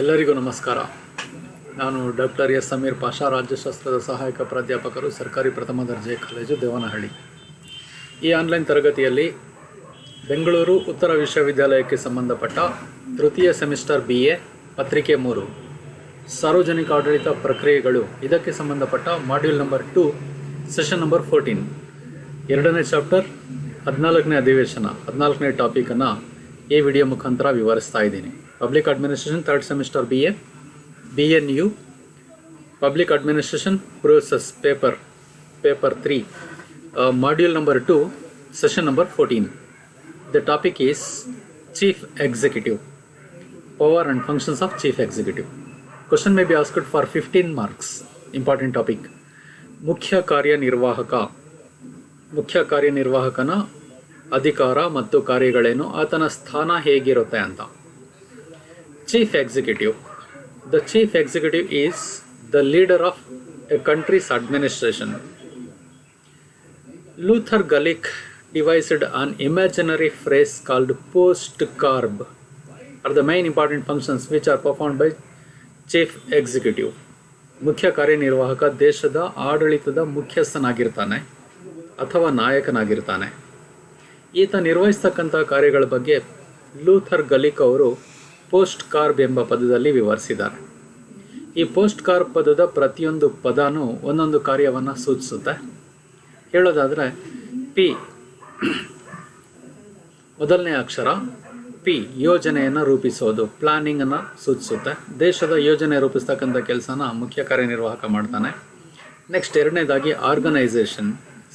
ಎಲ್ಲರಿಗೂ ನಮಸ್ಕಾರ. ನಾನು ಡಾಕ್ಟರ್ ಎಸ್ ಸಮೀರ್ ಪಾಷಾ, ರಾಜ್ಯಶಾಸ್ತ್ರದ ಸಹಾಯಕ ಪ್ರಾಧ್ಯಾಪಕರು, ಸರ್ಕಾರಿ ಪ್ರಥಮ ದರ್ಜೆ ಕಾಲೇಜು, ದೇವನಹಳ್ಳಿ. ಈ ಆನ್ಲೈನ್ ತರಗತಿಯಲ್ಲಿ ಬೆಂಗಳೂರು ಉತ್ತರ ವಿಶ್ವವಿದ್ಯಾಲಯಕ್ಕೆ ಸಂಬಂಧಪಟ್ಟ ತೃತೀಯ ಸೆಮಿಸ್ಟರ್ BA ಪತ್ರಿಕೆ 3 ಸಾರ್ವಜನಿಕ ಆಡಳಿತ ಪ್ರಕ್ರಿಯೆಗಳು ಇದಕ್ಕೆ ಸಂಬಂಧಪಟ್ಟ ಮಾಡ್ಯೂಲ್ ನಂಬರ್ 2 ಸೆಷನ್ ನಂಬರ್ 14 ಎರಡನೇ ಚಾಪ್ಟರ್ 14ನೇ ಅಧಿವೇಶನ 14ನೇ ಟಾಪಿಕನ್ನು ಈ ವಿಡಿಯೋ ಮುಖಾಂತರ ವಿವರಿಸ್ತಾ ಇದ್ದೀನಿ. Public administration third semester BA BNU public administration process paper 3 module number 2 session number 14. The topic is Chief Executive, power and functions of Chief Executive. Question may be asked for 15 marks. Important topic. ಮುಖ್ಯ ಕಾರ್ಯನಿರ್ವಾಹಕನ ಅಧಿಕಾರ ಮತ್ತು ಕಾರ್ಯಗಳೇನು, ಆತನ ಸ್ಥಾನ ಹೇಗಿರುತ್ತೆ ಅಂತ. Chief executive. The chief executive is the leader of a country's administration. Luther Gulick devised an imaginary phrase called post-carb are the main important functions which are performed by chief executive. ಮುಖ್ಯ ಕಾರ್ಯನಿರ್ವಾಹಕ ದೇಶದ ಆಡಳಿತದ ಮುಖ್ಯಸ್ಥನಾಗಿರ್ತಾನೆ ಅಥವಾ ನಾಯಕನಾಗಿರ್ತಾನೆ. ಈತ ನಿರ್ವಹಿಸ್ತಕ್ಕಂಥ ಕಾರ್ಯಗಳ ಬಗ್ಗೆ Luther ಗಲಿಕ್ ಅವರು post carb ಎಂಬ ಪದದಲ್ಲಿ ವಿವರಿಸಿದ್ದಾರೆ. ಈ ಪೋಸ್ಟ್ ಕಾರ್ಬ್ ಪದದ ಪ್ರತಿಯೊಂದು ಪದನೂ ಒಂದೊಂದು ಕಾರ್ಯವನ್ನು ಸೂಚಿಸುತ್ತೆ. ಹೇಳೋದಾದರೆ ಪಿ, ಮೊದಲನೇ ಅಕ್ಷರ ಪಿ, ಯೋಜನೆಯನ್ನು ರೂಪಿಸೋದು, ಪ್ಲಾನಿಂಗನ್ನು ಸೂಚಿಸುತ್ತೆ. ದೇಶದ ಯೋಜನೆ ರೂಪಿಸ್ತಕ್ಕಂಥ ಕೆಲಸನ ಮುಖ್ಯ ಕಾರ್ಯನಿರ್ವಾಹಕ ಮಾಡ್ತಾನೆ. ನೆಕ್ಸ್ಟ್ ಎರಡನೇದಾಗಿ ಆರ್ಗನೈಸೇಷನ್,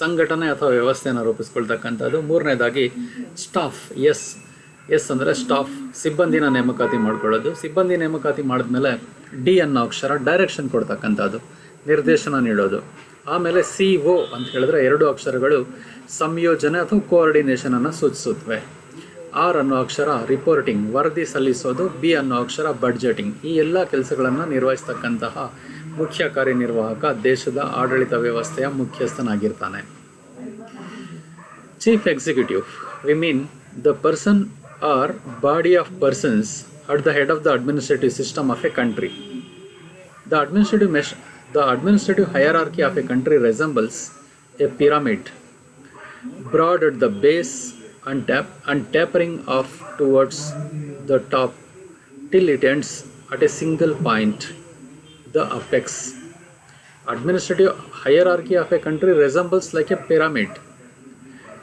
ಸಂಘಟನೆ ಅಥವಾ ವ್ಯವಸ್ಥೆಯನ್ನು ರೂಪಿಸ್ಕೊಳ್ತಕ್ಕಂಥದ್ದು. ಮೂರನೇದಾಗಿ ಸ್ಟಾಫ್, ಎಸ್ ಅಂದರೆ ಸ್ಟಾಫ್, ಸಿಬ್ಬಂದಿನ ನೇಮಕಾತಿ ಮಾಡ್ಕೊಳ್ಳೋದು. ಸಿಬ್ಬಂದಿ ನೇಮಕಾತಿ ಮಾಡಿದ್ಮೇಲೆ ಡಿ ಅನ್ನೋ ಅಕ್ಷರ ಡೈರೆಕ್ಷನ್ ಕೊಡ್ತಕ್ಕಂಥದ್ದು, ನಿರ್ದೇಶನ ನೀಡೋದು. ಆಮೇಲೆ CO ಅಂತ ಹೇಳಿದ್ರೆ ಎರಡು ಅಕ್ಷರಗಳು ಸಂಯೋಜನೆ ಅಥವಾ ಕೋಆರ್ಡಿನೇಷನನ್ನು ಸೂಚಿಸುತ್ತವೆ. R ಅನ್ನೋ ಅಕ್ಷರ ರಿಪೋರ್ಟಿಂಗ್, ವರದಿ ಸಲ್ಲಿಸೋದು. B ಅನ್ನೋ ಅಕ್ಷರ ಬಡ್ಜೆಟಿಂಗ್. ಈ ಎಲ್ಲ ಕೆಲಸಗಳನ್ನು ನಿರ್ವಹಿಸ್ತಕ್ಕಂತಹ ಮುಖ್ಯ ಕಾರ್ಯನಿರ್ವಾಹಕ ದೇಶದ ಆಡಳಿತ ವ್ಯವಸ್ಥೆಯ ಮುಖ್ಯಸ್ಥನಾಗಿರ್ತಾನೆ. Chief executive, we mean the person or body of persons at the head of the administrative system of a country. The administrative hierarchy of a country resembles a pyramid, broad at the base and tapering off towards the top till it ends at a single point, the apex. Administrative hierarchy of a country resembles like a pyramid.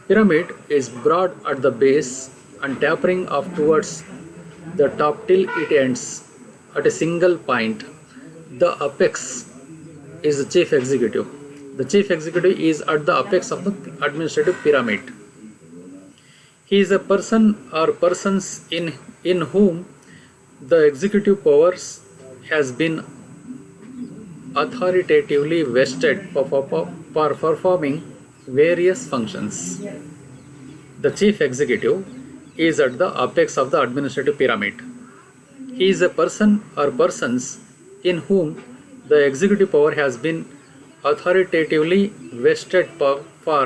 Pyramid is broad at the base and tapering off towards the top till it ends at a single point. The apex is the chief executive. The chief executive is at the apex of the administrative pyramid. He is a person or persons in whom the executive powers has been authoritatively vested for performing various functions. The chief executive is at the apex of the administrative pyramid. He is a person or persons in whom the executive power has been authoritatively vested for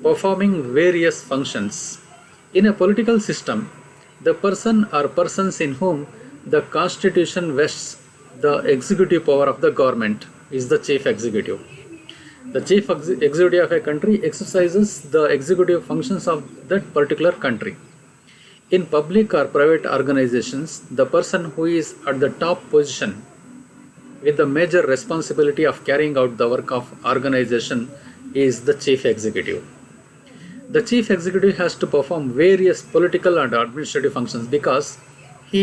performing various functions. In a political system, the person or persons in whom the constitution vests the executive power of the government is the chief executive. The chief executive of a country exercises the executive functions of that particular country. In public or private organizations, the person who is at the top position with the major responsibility of carrying out the work of organization is the chief executive. The chief executive has to perform various political and administrative functions because he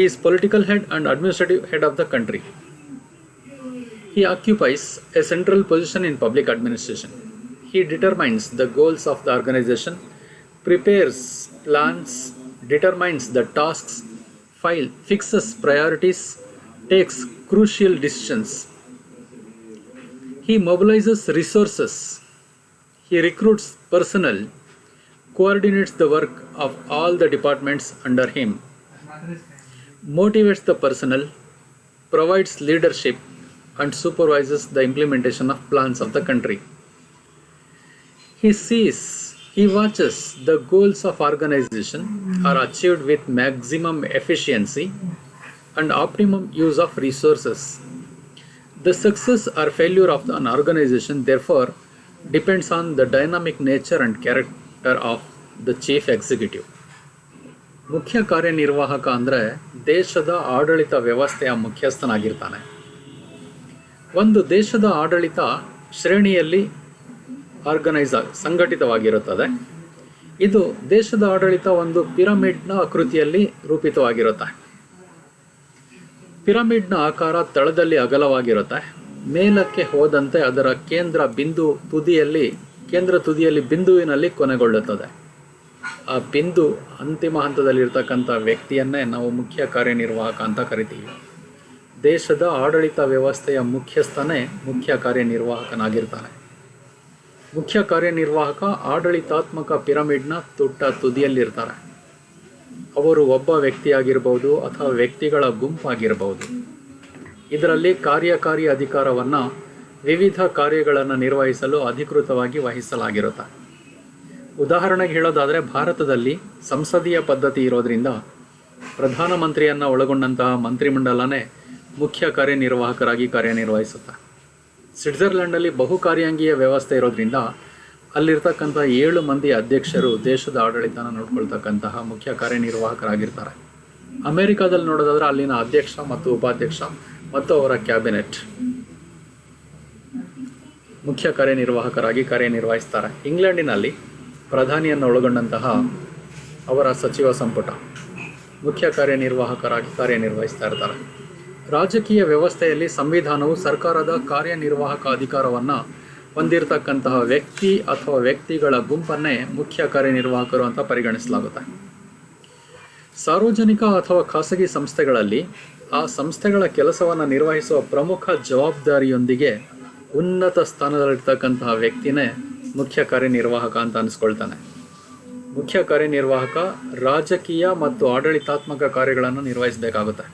is political head and administrative head of the country. He occupies a central position in public administration. He determines the goals of the organization, prepares plans, determines the tasks, fixes priorities, takes crucial decisions. He mobilizes resources. He recruits personnel, coordinates the work of all the departments under him, motivates the personnel, provides leadership, and supervises the implementation of plans of the country. He He watches the goals of organization are achieved with maximum efficiency and optimum use of resources. The success or failure of an organization therefore depends on the dynamic nature and character of the chief executive. ಮುಖ್ಯ ಕಾರ್ಯನಿರ್ವಾಹಕ ಅಂದರೆ ದೇಶದ ಆಡಳಿತ ವ್ಯವಸ್ಥೆಯ ಮುಖ್ಯಸ್ಥನಾಗಿರ್ತಾನೆ. ಒಂದು ದೇಶದ ಆಡಳಿತ ಶ್ರೇಣಿಯಲ್ಲಿ ಸಂಘಟಿತವಾಗಿರುತ್ತದೆ. ಇದು ದೇಶದ ಆಡಳಿತ ಒಂದು ಪಿರಮಿಡ್ನ ಆಕೃತಿಯಲ್ಲಿ ರೂಪಿತವಾಗಿರುತ್ತೆ. ಪಿರಮಿಡ್ನ ಆಕಾರ ತಳದಲ್ಲಿ ಅಗಲವಾಗಿರುತ್ತೆ. ಮೇಲಕ್ಕೆ ಹೋದಂತೆ ಅದರ ಕೇಂದ್ರ ತುದಿಯಲ್ಲಿ ಬಿಂದುವಿನಲ್ಲಿ ಕೊನೆಗೊಳ್ಳುತ್ತದೆ. ಆ ಬಿಂದು ಅಂತಿಮ ಹಂತದಲ್ಲಿರ್ತಕ್ಕಂಥ ವ್ಯಕ್ತಿಯನ್ನೇ ನಾವು ಮುಖ್ಯ ಕಾರ್ಯನಿರ್ವಾಹಕ ಅಂತ ಕರಿತೀವಿ. ದೇಶದ ಆಡಳಿತ ವ್ಯವಸ್ಥೆಯ ಮುಖ್ಯಸ್ಥನೇ ಮುಖ್ಯ ಕಾರ್ಯನಿರ್ವಾಹಕನಾಗಿರ್ತಾನೆ. ಮುಖ್ಯ ಕಾರ್ಯನಿರ್ವಾಹಕ ಆಡಳಿತಾತ್ಮಕ ಪಿರಮಿಡ್ನ ತುದಿಯಲ್ಲಿರ್ತಾರೆ. ಅವರು ಒಬ್ಬ ವ್ಯಕ್ತಿಯಾಗಿರ್ಬೋದು ಅಥವಾ ವ್ಯಕ್ತಿಗಳ ಗುಂಪಾಗಿರ್ಬೋದು. ಇದರಲ್ಲಿ ಕಾರ್ಯಕಾರಿ ಅಧಿಕಾರವನ್ನು ವಿವಿಧ ಕಾರ್ಯಗಳನ್ನು ನಿರ್ವಹಿಸಲು ಅಧಿಕೃತವಾಗಿ ವಹಿಸಲಾಗಿರುತ್ತೆ. ಉದಾಹರಣೆಗೆ ಹೇಳೋದಾದರೆ, ಭಾರತದಲ್ಲಿ ಸಂಸದೀಯ ಪದ್ಧತಿ ಇರೋದ್ರಿಂದ ಪ್ರಧಾನಮಂತ್ರಿಯನ್ನು ಒಳಗೊಂಡಂತಹ ಮಂತ್ರಿಮಂಡಲನೇ ಮುಖ್ಯ ಕಾರ್ಯನಿರ್ವಾಹಕರಾಗಿ ಕಾರ್ಯನಿರ್ವಹಿಸುತ್ತೆ. ಸ್ವಿಟ್ಜರ್ಲೆಂಡಲ್ಲಿ ಬಹುಕಾರ್ಯಾಂಗೀಯ ವ್ಯವಸ್ಥೆ ಇರೋದ್ರಿಂದ ಅಲ್ಲಿರ್ತಕ್ಕಂಥ 7 ಮಂದಿ ಅಧ್ಯಕ್ಷರು ದೇಶದ ಆಡಳಿತನ ನೋಡ್ಕೊಳ್ತಕ್ಕಂತಹ ಮುಖ್ಯ ಕಾರ್ಯನಿರ್ವಾಹಕರಾಗಿರ್ತಾರೆ. ಅಮೆರಿಕಾದಲ್ಲಿ ನೋಡೋದಾದ್ರೆ ಅಲ್ಲಿನ ಅಧ್ಯಕ್ಷ ಮತ್ತು ಉಪಾಧ್ಯಕ್ಷ ಮತ್ತು ಅವರ ಕ್ಯಾಬಿನೆಟ್ ಮುಖ್ಯ ಕಾರ್ಯನಿರ್ವಾಹಕರಾಗಿ ಕಾರ್ಯನಿರ್ವಹಿಸ್ತಾರೆ. ಇಂಗ್ಲೆಂಡಿನಲ್ಲಿ ಪ್ರಧಾನಿಯನ್ನು ಒಳಗೊಂಡಂತಹ ಅವರ ಸಚಿವ ಸಂಪುಟ ಮುಖ್ಯ ಕಾರ್ಯನಿರ್ವಾಹಕರಾಗಿ ಕಾರ್ಯನಿರ್ವಹಿಸ್ತಾ ಇರ್ತಾರೆ. ರಾಜಕೀಯ ವ್ಯವಸ್ಥೆಯಲ್ಲಿ ಸಂವಿಧಾನವು ಸರ್ಕಾರದ ಕಾರ್ಯನಿರ್ವಾಹಕ ಅಧಿಕಾರವನ್ನು ಹೊಂದಿರತಕ್ಕಂತಹ ವ್ಯಕ್ತಿ ಅಥವಾ ವ್ಯಕ್ತಿಗಳ ಗುಂಪನ್ನೇ ಮುಖ್ಯ ಕಾರ್ಯನಿರ್ವಾಹಕರು ಅಂತ ಪರಿಗಣಿಸಲಾಗುತ್ತೆ. ಸಾರ್ವಜನಿಕ ಅಥವಾ ಖಾಸಗಿ ಸಂಸ್ಥೆಗಳಲ್ಲಿ ಆ ಸಂಸ್ಥೆಗಳ ಕೆಲಸವನ್ನು ನಿರ್ವಹಿಸುವ ಪ್ರಮುಖ ಜವಾಬ್ದಾರಿಯೊಂದಿಗೆ ಉನ್ನತ ಸ್ಥಾನದಲ್ಲಿರ್ತಕ್ಕಂತಹ ವ್ಯಕ್ತಿನೇ ಮುಖ್ಯ ಕಾರ್ಯನಿರ್ವಾಹಕ ಅಂತ ಅನಿಸ್ಕೊಳ್ತಾನೆ. ಮುಖ್ಯ ಕಾರ್ಯನಿರ್ವಾಹಕ ರಾಜಕೀಯ ಮತ್ತು ಆಡಳಿತಾತ್ಮಕ ಕಾರ್ಯಗಳನ್ನು ನಿರ್ವಹಿಸಬೇಕಾಗುತ್ತೆ.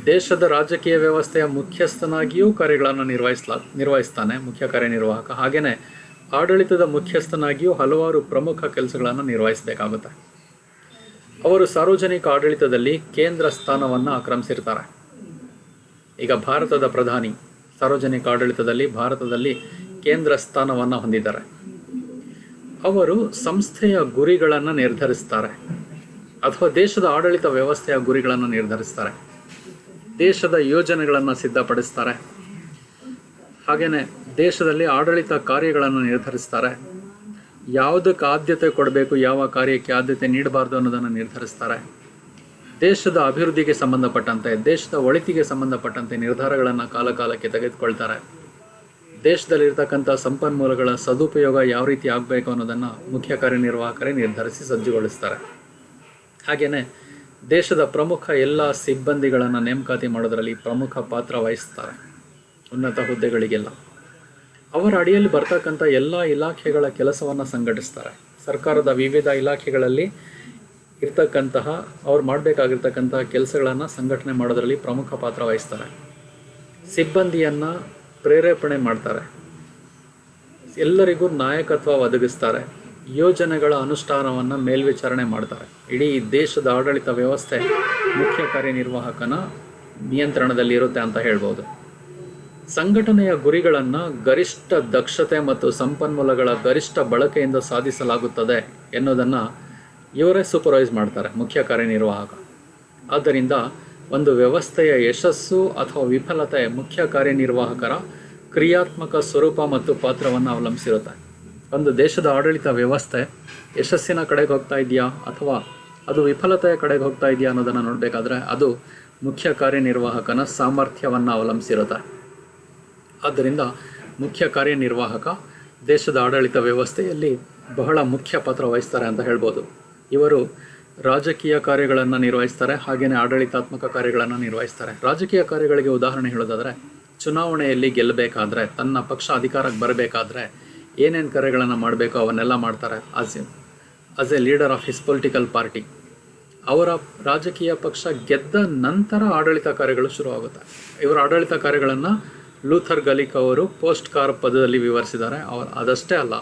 ದೇಶದ ರಾಜಕೀಯ ವ್ಯವಸ್ಥೆಯ ಮುಖ್ಯಸ್ಥನಾಗಿಯೂ ಕಾರ್ಯಗಳನ್ನು ನಿರ್ವಹಿಸ್ತಾನೆ ಮುಖ್ಯ ಕಾರ್ಯನಿರ್ವಾಹಕ. ಹಾಗೆಯೇ ಆಡಳಿತದ ಮುಖ್ಯಸ್ಥನಾಗಿಯೂ ಹಲವಾರು ಪ್ರಮುಖ ಕೆಲಸಗಳನ್ನು ನಿರ್ವಹಿಸಬೇಕಾಗುತ್ತೆ. ಅವರು ಸಾರ್ವಜನಿಕ ಆಡಳಿತದಲ್ಲಿ ಕೇಂದ್ರ ಸ್ಥಾನವನ್ನು ಆಕ್ರಮಿಸಿರ್ತಾರೆ. ಈಗ ಭಾರತದ ಪ್ರಧಾನಿ ಸಾರ್ವಜನಿಕ ಆಡಳಿತದಲ್ಲಿ ಭಾರತದಲ್ಲಿ ಕೇಂದ್ರ ಸ್ಥಾನವನ್ನು ಹೊಂದಿದ್ದಾರೆ. ಅವರು ಸಂಸ್ಥೆಯ ಗುರಿಗಳನ್ನು ನಿರ್ಧರಿಸ್ತಾರೆ ಅಥವಾ ದೇಶದ ಆಡಳಿತ ವ್ಯವಸ್ಥೆಯ ಗುರಿಗಳನ್ನು ನಿರ್ಧರಿಸ್ತಾರೆ. ದೇಶದ ಯೋಜನೆಗಳನ್ನು ಸಿದ್ಧಪಡಿಸ್ತಾರೆ. ಹಾಗೆಯೇ ದೇಶದಲ್ಲಿ ಆಡಳಿತ ಕಾರ್ಯಗಳನ್ನು ನಿರ್ಧರಿಸ್ತಾರೆ. ಯಾವುದಕ್ಕೆ ಆದ್ಯತೆ ಕೊಡಬೇಕು, ಯಾವ ಕಾರ್ಯಕ್ಕೆ ಆದ್ಯತೆ ನೀಡಬಾರ್ದು ಅನ್ನೋದನ್ನು ನಿರ್ಧರಿಸ್ತಾರೆ. ದೇಶದ ಅಭಿವೃದ್ಧಿಗೆ ಸಂಬಂಧಪಟ್ಟಂತೆ, ದೇಶದ ಒಳಿತಿಗೆ ಸಂಬಂಧಪಟ್ಟಂತೆ ನಿರ್ಧಾರಗಳನ್ನು ಕಾಲಕಾಲಕ್ಕೆ ತೆಗೆದುಕೊಳ್ತಾರೆ. ದೇಶದಲ್ಲಿರ್ತಕ್ಕಂಥ ಸಂಪನ್ಮೂಲಗಳ ಸದುಪಯೋಗ ಯಾವ ರೀತಿ ಆಗಬೇಕು ಅನ್ನೋದನ್ನು ಮುಖ್ಯ ಕಾರ್ಯನಿರ್ವಾಹಕರೇ ನಿರ್ಧರಿಸಿ ಸಜ್ಜುಗೊಳಿಸ್ತಾರೆ. ಹಾಗೆಯೇ ದೇಶದ ಪ್ರಮುಖ ಎಲ್ಲ ಸಿಬ್ಬಂದಿಗಳನ್ನು ನೇಮಕಾತಿ ಮಾಡೋದರಲ್ಲಿ ಪ್ರಮುಖ ಪಾತ್ರ ವಹಿಸ್ತಾರೆ. ಉನ್ನತ ಹುದ್ದೆಗಳಿಗೆಲ್ಲ ಅವರ ಅಡಿಯಲ್ಲಿ ಬರ್ತಕ್ಕಂಥ ಎಲ್ಲ ಇಲಾಖೆಗಳ ಕೆಲಸವನ್ನು ಸಂಘಟಿಸ್ತಾರೆ. ಸರ್ಕಾರದ ವಿವಿಧ ಇಲಾಖೆಗಳಲ್ಲಿ ಇರ್ತಕ್ಕಂತಹ ಅವ್ರು ಮಾಡಬೇಕಾಗಿರ್ತಕ್ಕಂತಹ ಕೆಲಸಗಳನ್ನು ಸಂಘಟನೆ ಮಾಡೋದರಲ್ಲಿ ಪ್ರಮುಖ ಪಾತ್ರ ವಹಿಸ್ತಾರೆ. ಸಿಬ್ಬಂದಿಯನ್ನು ಪ್ರೇರೇಪಣೆ ಮಾಡ್ತಾರೆ. ಎಲ್ಲರಿಗೂ ನಾಯಕತ್ವ ಒದಗಿಸ್ತಾರೆ. ಯೋಜನೆಗಳ ಅನುಷ್ಠಾನವನ್ನು ಮೇಲ್ವಿಚಾರಣೆ ಮಾಡ್ತಾರೆ. ಇಡೀ ದೇಶದ ಆಡಳಿತ ವ್ಯವಸ್ಥೆ ಮುಖ್ಯ ಕಾರ್ಯನಿರ್ವಾಹಕನ ನಿಯಂತ್ರಣದಲ್ಲಿರುತ್ತೆ ಅಂತ ಹೇಳ್ಬೋದು. ಸಂಘಟನೆಯ ಗುರಿಗಳನ್ನು ಗರಿಷ್ಠ ದಕ್ಷತೆ ಮತ್ತು ಸಂಪನ್ಮೂಲಗಳ ಗರಿಷ್ಠ ಬಳಕೆಯಿಂದ ಸಾಧಿಸಲಾಗುತ್ತದೆ ಎನ್ನುವುದನ್ನು ಇವರೇ ಸೂಪರ್ವೈಸ್ ಮಾಡ್ತಾರೆ ಮುಖ್ಯ ಕಾರ್ಯನಿರ್ವಾಹಕ. ಆದ್ದರಿಂದ ಒಂದು ವ್ಯವಸ್ಥೆಯ ಯಶಸ್ಸು ಅಥವಾ ವಿಫಲತೆ ಮುಖ್ಯ ಕಾರ್ಯನಿರ್ವಾಹಕರ ಕ್ರಿಯಾತ್ಮಕ ಸ್ವರೂಪ ಮತ್ತು ಪಾತ್ರವನ್ನು ಅವಲಂಬಿಸಿರುತ್ತೆ. ಒಂದು ದೇಶದ ಆಡಳಿತ ವ್ಯವಸ್ಥೆ ಯಶಸ್ಸಿನ ಕಡೆಗೆ ಹೋಗ್ತಾ ಇದೆಯಾ ಅಥವಾ ಅದು ವಿಫಲತೆಯ ಕಡೆಗೆ ಹೋಗ್ತಾ ಇದೆಯಾ ಅನ್ನೋದನ್ನು ನೋಡಬೇಕಾದ್ರೆ ಅದು ಮುಖ್ಯ ಕಾರ್ಯನಿರ್ವಾಹಕನ ಸಾಮರ್ಥ್ಯವನ್ನು ಅವಲಂಬಿಸಿರುತ್ತೆ. ಆದ್ದರಿಂದ ಮುಖ್ಯ ಕಾರ್ಯನಿರ್ವಾಹಕ ದೇಶದ ಆಡಳಿತ ವ್ಯವಸ್ಥೆಯಲ್ಲಿ ಬಹಳ ಮುಖ್ಯ ಪಾತ್ರ ವಹಿಸ್ತಾರೆ ಅಂತ ಹೇಳ್ಬೋದು. ಇವರು ರಾಜಕೀಯ ಕಾರ್ಯಗಳನ್ನು ನಿರ್ವಹಿಸ್ತಾರೆ, ಹಾಗೆಯೇ ಆಡಳಿತಾತ್ಮಕ ಕಾರ್ಯಗಳನ್ನು ನಿರ್ವಹಿಸ್ತಾರೆ. ರಾಜಕೀಯ ಕಾರ್ಯಗಳಿಗೆ ಉದಾಹರಣೆ ಹೇಳೋದಾದರೆ, ಚುನಾವಣೆಯಲ್ಲಿ ಗೆಲ್ಲಬೇಕಾದ್ರೆ, ತನ್ನ ಪಕ್ಷ ಅಧಿಕಾರಕ್ಕೆ ಬರಬೇಕಾದ್ರೆ ಏನೇನು ಕಾರ್ಯಗಳನ್ನು ಮಾಡಬೇಕು ಅವನ್ನೆಲ್ಲ ಮಾಡ್ತಾರೆ. As A leader of his political party. ಅವರ ರಾಜಕೀಯ ಪಕ್ಷ ಗೆದ್ದ ನಂತರ ಆಡಳಿತ ಕಾರ್ಯಗಳು ಶುರುವಾಗುತ್ತೆ. ಇವರ ಆಡಳಿತ ಕಾರ್ಯಗಳನ್ನು ಲೂಥರ್ ಗಲಿಕ್ ಅವರು ಪೋಸ್ಟ್ ಕಾರ್ ಪದದಲ್ಲಿ ವಿವರಿಸಿದ್ದಾರೆ. ಅದಷ್ಟೇ ಅಲ್ಲ,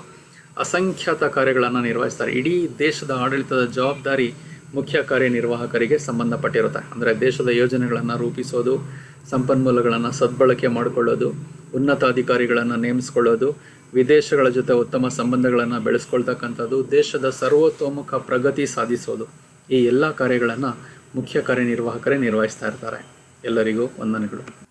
ಅಸಂಖ್ಯಾತ ಕಾರ್ಯಗಳನ್ನು ನಿರ್ವಹಿಸ್ತಾರೆ. ಇಡೀ ದೇಶದ ಆಡಳಿತದ ಜವಾಬ್ದಾರಿ ಮುಖ್ಯ ಕಾರ್ಯನಿರ್ವಾಹಕರಿಗೆ ಸಂಬಂಧಪಟ್ಟಿರುತ್ತೆ. ಅಂದರೆ ದೇಶದ ಯೋಜನೆಗಳನ್ನು ರೂಪಿಸೋದು, ಸಂಪನ್ಮೂಲಗಳನ್ನು ಸದ್ಬಳಕೆ ಮಾಡಿಕೊಳ್ಳೋದು, ಉನ್ನತ ಅಧಿಕಾರಿಗಳನ್ನು ನೇಮಿಸ್ಕೊಳ್ಳೋದು, ವಿದೇಶಗಳ ಜೊತೆ ಉತ್ತಮ ಸಂಬಂಧಗಳನ್ನು ಬೆಳೆಸ್ಕೊಳ್ತಕ್ಕಂಥದ್ದು, ದೇಶದ ಸರ್ವತೋಮುಖ ಪ್ರಗತಿ ಸಾಧಿಸೋದು, ಈ ಎಲ್ಲ ಕಾರ್ಯಗಳನ್ನು ಮುಖ್ಯ ಕಾರ್ಯನಿರ್ವಾಹಕರೇ ನಿರ್ವಹಿಸ್ತಾ ಇರ್ತಾರೆ. ಎಲ್ಲರಿಗೂ ವಂದನೆಗಳು.